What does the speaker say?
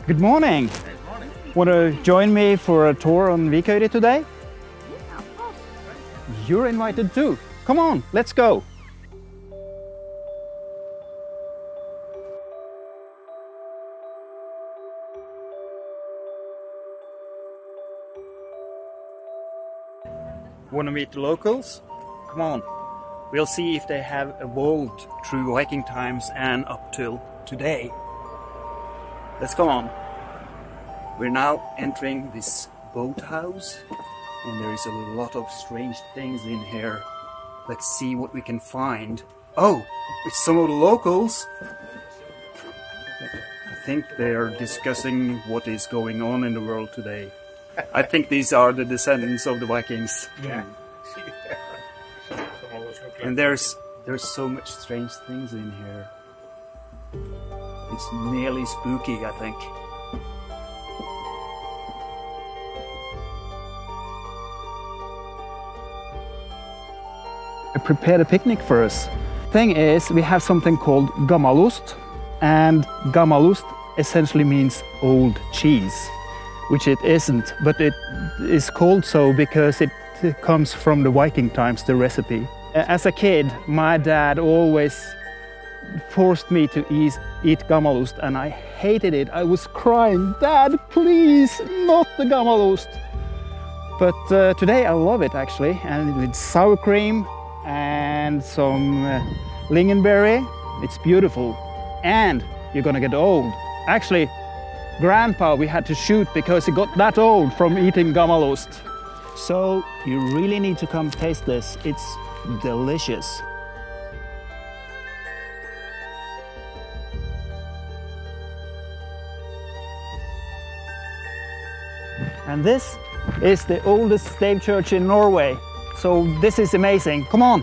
Good morning. Good morning. Want to join me for a tour on Viköri today? Yeah, of course. You're invited too. Come on, let's go. Want to meet the locals? Come on. We'll see if they have evolved through Viking times and up till today. Let's go on. We're now entering this boathouse, and there is a lot of strange things in here. Let's see what we can find. Oh, it's some of the locals. I think they are discussing what is going on in the world today. I think these are the descendants of the Vikings. Yeah. And there's so much strange things in here. It's nearly spooky, I think. I prepared a picnic for us. Thing is, we have something called gammalost, and gammalost essentially means old cheese, which it isn't, but it is called so because it comes from the Viking times, the recipe. As a kid, my dad always forced me to eat gammalost, and I hated it. I was crying, "Dad, please, not the gammalost!" But today I love it actually, and with sour cream and some lingonberry. It's beautiful, and you're gonna get old. Actually, Grandpa we had to shoot because he got that old from eating gammalost. So you really need to come taste this. It's delicious. And this is the oldest stave church in Norway. So this is amazing. Come on.